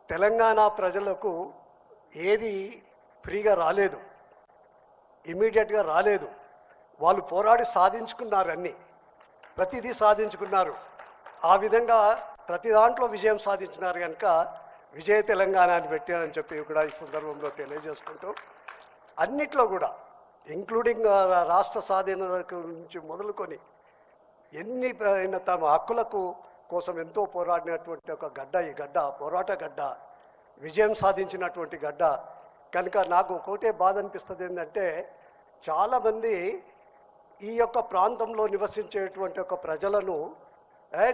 తెలంగాణ ప్రజలకు ఏది ఫ్రీగా రాలేదు, ఇమీడియట్గా రాలేదు. వాళ్ళు పోరాడి సాధించుకున్నారు, అన్నీ ప్రతిదీ సాధించుకున్నారు. ఆ విధంగా ప్రతి దాంట్లో విజయం సాధించినారు కనుక విజయ తెలంగాణ అని పెట్టారని చెప్పి కూడా ఈ సందర్భంలో తెలియజేసుకుంటూ, అన్నిట్లో కూడా ఇంక్లూడింగ్ రాష్ట్ర సాధీన నుంచి మొదలుకొని ఎన్ని తమ హక్కులకు కోసం ఎంతో పోరాడినటువంటి ఒక గడ్డ, ఈ గడ్డ పోరాట గడ్డ, విజయం సాధించినటువంటి గడ్డ కనుక నాకు ఒకటే బాధ అనిపిస్తుంది ఏంటంటే, చాలామంది ఈ యొక్క ప్రాంతంలో నివసించేటువంటి ఒక ప్రజలను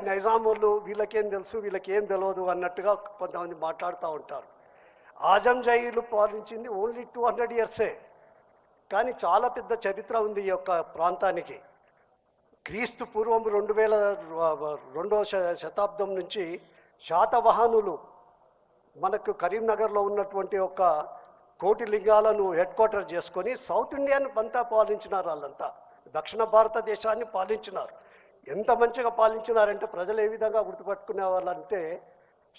నైజాములు వీళ్ళకేం తెలుసు వీళ్ళకేం తెలియదు అన్నట్టుగా కొంతమంది మాట్లాడుతూ ఉంటారు. ఆజంజాయిలు పాలించింది ఓన్లీ 200 yearsే, కానీ చాలా పెద్ద చరిత్ర ఉంది ఈ యొక్క ప్రాంతానికి. క్రీస్తు పూర్వం 2002వ శతాబ్దం నుంచి శాతవాహనులు మనకు కరీంనగర్లో ఉన్నటువంటి ఒక కోటి లింగాలను హెడ్ క్వార్టర్ చేసుకొని సౌత్ ఇండియాను అంతా పాలించినారు. వాళ్ళంతా దక్షిణ భారతదేశాన్ని పాలించినారు. ఎంత మంచిగా పాలించినారంటే ప్రజలు ఏ విధంగా గుర్తుపట్టుకునే వాళ్ళంటే,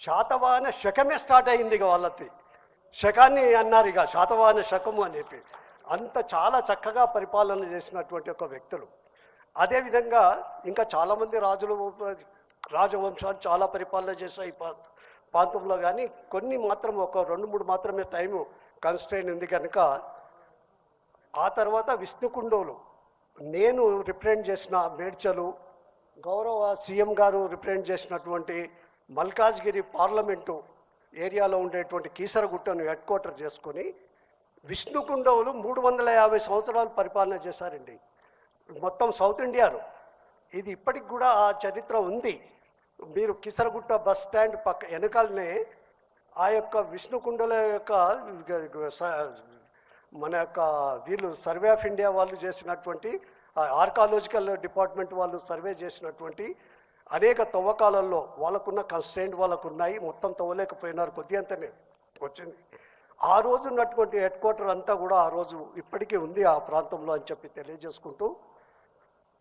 శాతవాహన శకమే స్టార్ట్ అయింది. ఇక వాళ్ళది శకాన్ని అన్నారు, ఇక శాతవాహన శకము అని చెప్పి. అంత చాలా చక్కగా పరిపాలన చేసినటువంటి ఒక వ్యక్తులు. అదేవిధంగా ఇంకా చాలామంది రాజవంశాలు చాలా పరిపాలన చేశాయి ప్రాంతంలో, కానీ కొన్ని మాత్రం ఒక 2-3 మాత్రమే టైము కన్స్ట్రెయిన్ ఉంది కనుక. ఆ తర్వాత విష్ణుకుండోలు, నేను రిప్రజెంట్ చేసిన మేడ్చలు, గౌరవ సీఎం గారు రిప్రజెంట్ చేసినటువంటి మల్కాజ్గిరి పార్లమెంటు ఏరియాలో ఉండేటువంటి కీసరగుట్టను హెడ్ క్వార్టర్ చేసుకొని విష్ణుకుండోలు 350 సంవత్సరాలు పరిపాలన చేశారండి మొత్తం సౌత్ ఇండియాలో. ఇది ఇప్పటికి కూడా ఆ చరిత్ర ఉంది. మీరు కీసరగుట్ట బస్ స్టాండ్ పక్క వెనకాలనే ఆ యొక్క విష్ణుకుండల యొక్క మన యొక్క వీళ్ళు సర్వే ఆఫ్ ఇండియా వాళ్ళు చేసినటువంటి ఆర్కాలజికల్ డిపార్ట్మెంట్ వాళ్ళు సర్వే చేసినటువంటి అనేక తవ్వకాలలో వాళ్ళకున్న కన్స్ట్రెయింట్ వాళ్ళకు ఉన్నాయి. మొత్తం తవ్వలేకపోయినారు, కొద్దిగంతనే వచ్చింది. ఆ రోజు ఉన్నటువంటి హెడ్ క్వార్టర్ అంతా కూడా ఆ రోజు ఇప్పటికీ ఉంది ఆ ప్రాంతంలో అని చెప్పి తెలియజేసుకుంటూ,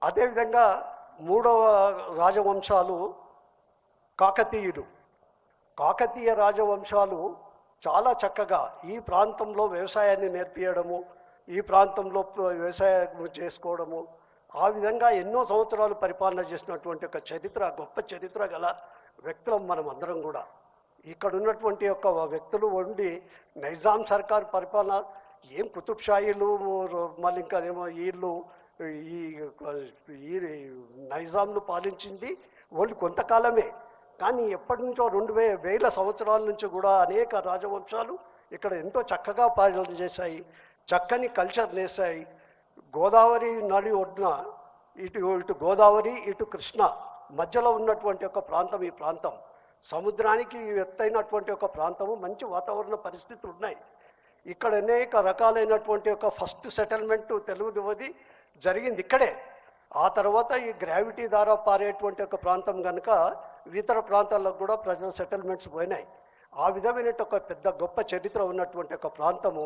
అదేవిధంగా 3వ రాజవంశాలు కాకతీయులు. కాకతీయ రాజవంశాలు చాలా చక్కగా ఈ ప్రాంతంలో వ్యవసాయాన్ని నేర్పియడము, ఈ ప్రాంతంలో వ్యవసాయం చేసుకోవడము, ఆ విధంగా ఎన్నో సంవత్సరాలు పరిపాలన చేసినటువంటి ఒక చరిత్ర, గొప్ప చరిత్ర గల వ్యక్తులం మనం అందరం కూడా. ఇక్కడ ఉన్నటువంటి యొక్క వ్యక్తులు ఉండి నైజాం సర్కార్ పరిపాలన ఏం కుతుబ్షాయిలు మళ్ళీ ఇంకా ఏమో వీళ్ళు ఈ నైజాంలు పాలించింది వాళ్ళు కొంతకాలమే, కానీ ఎప్పటి నుంచో 2000 సంవత్సరాల నుంచి కూడా అనేక రాజవంశాలు ఇక్కడ ఎంతో చక్కగా పాలన చేశాయి, చక్కని కల్చర్ నేసాయి. గోదావరి నది ఒడ్డున ఇటు గోదావరి ఇటు కృష్ణ మధ్యలో ఉన్నటువంటి ఒక ప్రాంతం ఈ ప్రాంతం. సముద్రానికి ఎత్తైనటువంటి ఒక ప్రాంతము, మంచి వాతావరణ పరిస్థితులు ఉన్నాయి. ఇక్కడ అనేక రకాలైనటువంటి ఒక ఫస్ట్ సెటిల్మెంట్ తెలుగుది జరిగింది ఇక్కడే. ఆ తర్వాత ఈ గ్రావిటీ ద్వారా పారేటువంటి ఒక ప్రాంతం కనుక ఇతర ప్రాంతాల్లో కూడా ప్రజల సెటిల్మెంట్స్ పోయినాయి. ఆ విధమైన ఒక పెద్ద గొప్ప చరిత్ర ఉన్నటువంటి ఒక ప్రాంతము.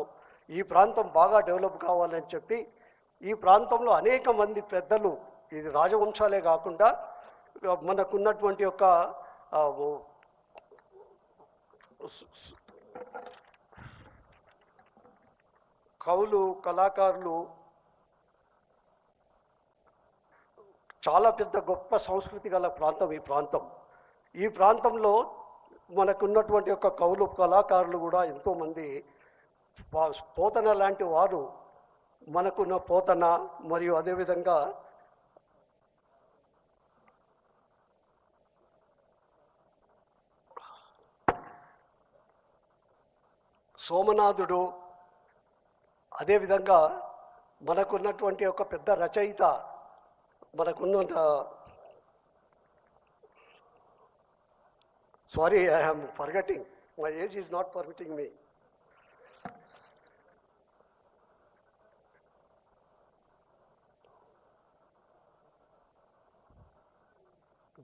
ఈ ప్రాంతం బాగా డెవలప్ కావాలని చెప్పి ఈ ప్రాంతంలో అనేక మంది పెద్దలు, ఇది రాజవంశాలే కాకుండా మనకున్నటువంటి ఒక కవులు, కళాకారులు, చాలా పెద్ద గొప్ప సంస్కృతి గల ప్రాంతం ఈ ప్రాంతం. ఈ ప్రాంతంలో మనకున్నటువంటి ఒక కవులు, కళాకారులు కూడా ఎంతోమంది, పోతన లాంటి వారు మనకున్న పోతన, మరియు అదేవిధంగా సోమనాథుడు, అదేవిధంగా మనకున్నటువంటి ఒక పెద్ద రచయిత, మనకున్న sorry I am forgetting, my age is not permitting me.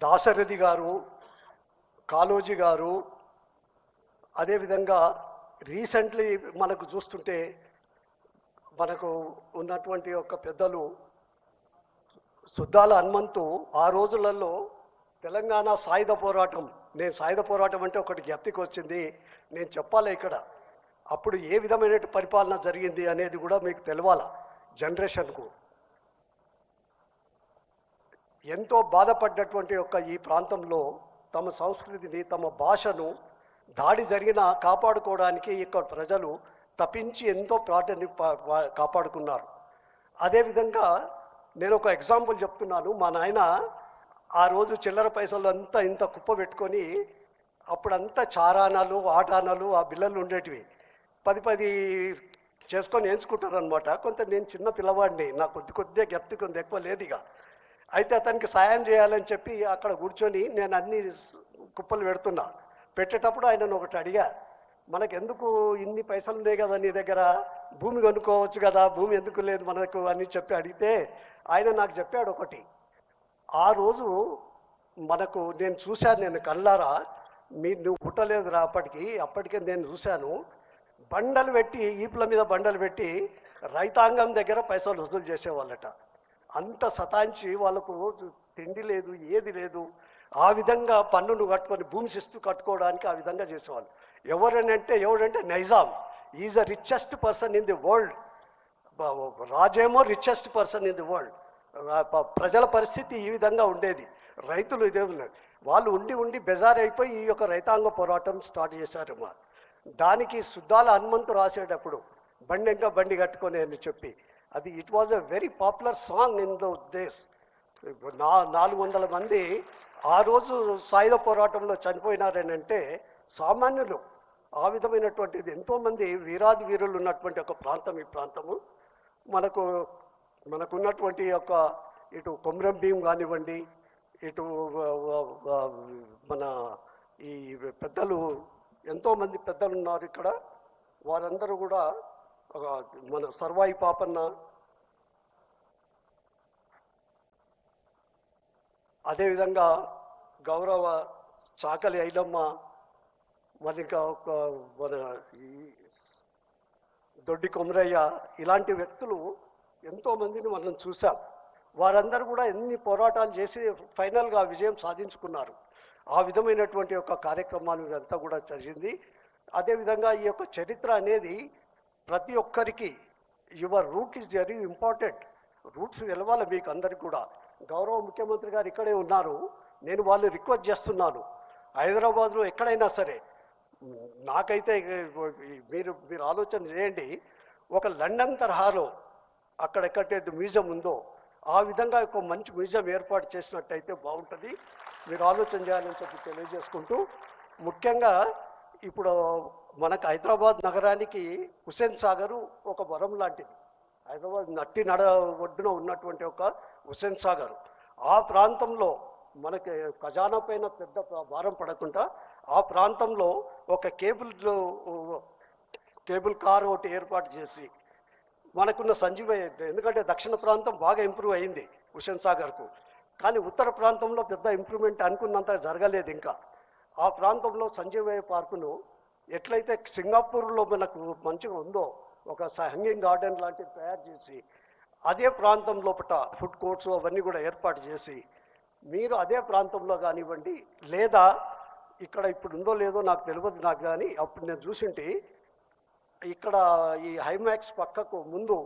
Dasarathi గారు, కాళోజీ గారు, అదేవిధంగా రీసెంట్లీ మనకు చూస్తుంటే మనకు ఉన్నటువంటి ఒక పెద్దలు సుద్దాల హనుమంతు ఆ రోజులలో తెలంగాణ సాయుధ పోరాటం నేను సాయుధ పోరాటం అంటే ఒకటి జ్ఞప్తికి వచ్చింది, నేను చెప్పాలి ఇక్కడ. అప్పుడు ఏ విధమైన పరిపాలన జరిగింది అనేది కూడా మీకు తెలవాల జనరేషన్కు. ఎంతో బాధపడ్డటువంటి ఈ ప్రాంతంలో తమ సంస్కృతిని, తమ భాషను దాడి జరిగిన కాపాడుకోవడానికి ఇక్కడ ప్రజలు తప్పించి ఎంతో ప్రాంతాన్ని కాపాడుకున్నారు. అదేవిధంగా నేను ఒక ఎగ్జాంపుల్ చెప్తున్నాను. మా నాయన ఆ రోజు చిల్లర పైసలు అంతా ఇంత కుప్ప పెట్టుకొని, అప్పుడంతా చారానాలు, ఆటానాలు ఆ బిల్లలు ఉండేటివి, 10 చేసుకొని ఎంచుకుంటారు అనమాట. కొంత నేను చిన్న పిల్లవాడిని, నాకు కొద్దిగా జ్ఞప్తికి ఉంది, ఎక్కువ లేదు ఇక. అయితే అతనికి సాయం చేయాలని చెప్పి అక్కడ కూర్చొని నేను అన్ని కుప్పలు పెడుతున్నా. పెట్టేటప్పుడు ఆయనను ఒకటి అడిగా, మనకెందుకు ఇన్ని పైసలు ఉన్నాయి కదా నీ దగ్గర, భూమి కొనుక్కోవచ్చు కదా, భూమి ఎందుకు లేదు మనకు అని చెప్పి అడిగితే ఆయన నాకు చెప్పాడు ఒకటి. ఆ రోజు మనకు నేను చూశాను, నేను కళ్ళారా, నువ్వు పుట్టలేదురా అప్పటికే నేను చూశాను, బండలు పెట్టి, ఈపుల మీద బండలు పెట్టి రైతాంగం దగ్గర పైసలు వసూలు చేసేవాళ్ళట. అంత సతాయించి వాళ్ళకు తిండి లేదు, ఏది లేదు, ఆ విధంగా పన్నును కట్టుకొని భూమి శిస్తు కట్టుకోవడానికి ఆ విధంగా చేసేవాళ్ళు. ఎవడంటే Nizam is the richest person in the world. రాజేమో richest person in the world. ప్రజల పరిస్థితి ఈ విధంగా ఉండేది. రైతులు ఇదే ఉన్నారు. వాళ్ళు ఉండి బెజారైపోయి ఈ యొక్క రైతాంగ పోరాటం స్టార్ట్ చేశారమ్మా. దానికి సుద్దాల హనుమంతు రాసేటప్పుడు బండి కట్టుకొని అని చెప్పి, అది it was a very popular song in the దేశ్. 400 మంది ఆ రోజు సాయుధ పోరాటంలో చనిపోయినారనంటే సామాన్యులు. ఆ విధమైనటువంటిది ఎంతోమంది వీరాది వీరులు ఉన్నటువంటి ఒక ప్రాంతం ఈ ప్రాంతము. మనకున్నటువంటి ఇటు కొమరం భీం కానివ్వండి, ఇటు మన ఈ పెద్దలు, ఎంతోమంది పెద్దలు ఉన్నారు ఇక్కడ. వారందరూ కూడా మన సర్వాయి పాపన్న, అదేవిధంగా గౌరవ చాకలి ఐలమ్మ, మరి మన ఈ దొడ్డి కొమరయ్య, ఇలాంటి వ్యక్తులు ఎంతోమందిని మనం చూసాం. వారందరూ కూడా ఎన్ని పోరాటాలు చేసి ఫైనల్గా విజయం సాధించుకున్నారు. ఆ విధమైనటువంటి కార్యక్రమాలు ఇదంతా కూడా జరిగింది. అదేవిధంగా ఈ చరిత్ర అనేది ప్రతి ఒక్కరికి, your root is very important. Roots తెలవాలి మీకు అందరికీ కూడా. గౌరవ ముఖ్యమంత్రి గారు ఇక్కడే ఉన్నారు. నేను వాళ్ళు రిక్వెస్ట్ చేస్తున్నాను, హైదరాబాద్లో ఎక్కడైనా సరే, నాకైతే మీరు ఆలోచన చేయండి, ఒక లండన్ తరహాలో అక్కడెక్కడైతే మ్యూజియం ఉందో ఆ విధంగా ఒక మంచి మ్యూజియం ఏర్పాటు చేసినట్టయితే బాగుంటుంది. మీరు ఆలోచన చేయాలని చెప్పి తెలియజేసుకుంటూ, ముఖ్యంగా ఇప్పుడు మనకు హైదరాబాద్ నగరానికి హుస్సేన్ సాగరు ఒక వరం లాంటిది. హైదరాబాద్ నట్టి ఒడ్డున ఉన్నటువంటి హుస్సేన్ సాగర్, ఆ ప్రాంతంలో మనకి ఖజానా పైన పెద్ద భారం పడకుండా ఆ ప్రాంతంలో ఒక కేబుల్ కార్ ఒకటి ఏర్పాటు చేసి మనకున్న ఎందుకంటే దక్షిణ ప్రాంతం బాగా ఇంప్రూవ్ అయింది హుస్సేన్ సాగర్కు, కానీ ఉత్తర ప్రాంతంలో పెద్ద ఇంప్రూవ్మెంట్ అనుకున్నంత జరగలేదు ఇంకా. ఆ ప్రాంతంలో సంజీవయ్య పార్కును ఎట్లయితే సింగపూర్లో మనకు మంచిగా ఉందో ఒక హ్యాంగింగ్ గార్డెన్ లాంటిది తయారు చేసి, అదే ప్రాంతం లోపల ఫుడ్ కోర్ట్స్ అవన్నీ కూడా ఏర్పాటు చేసి, మీరు అదే ప్రాంతంలో కానివ్వండి, లేదా ఇక్కడ ఇప్పుడు ఉందో లేదో నాకు తెలియదు నాకు, కానీ అప్పుడు నేను చూసింటి ఇక్కడ ఈ హైమాక్స్ పక్కకు ముందు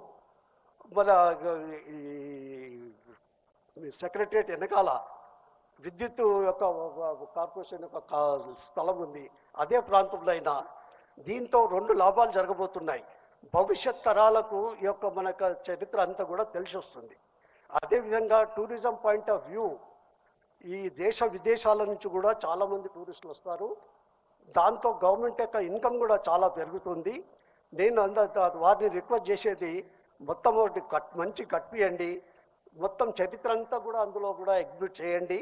మన ఈ సెక్రటరియట్ వెనకాల విద్యుత్ కార్పొరేషన్ స్థలం ఉంది. అదే ప్రాంతంలో అయినా దీంతో 2 లాభాలు జరగబోతున్నాయి. భవిష్యత్ తరాలకు ఈ మనకు చరిత్ర అంతా కూడా తెలిసి వస్తుంది. అదేవిధంగా టూరిజం పాయింట్ ఆఫ్ వ్యూ, ఈ దేశ విదేశాల నుంచి కూడా చాలామంది టూరిస్టులు వస్తారు. దాంతో గవర్నమెంట్ యొక్క ఇన్కమ్ కూడా చాలా పెరుగుతుంది. నేను వారిని రిక్వెస్ట్ చేసేది, మొత్తం మంచి కట్టియండి, మొత్తం చరిత్ర అంతా కూడా అందులో కూడా ఎగ్జిబిట్ చేయండి.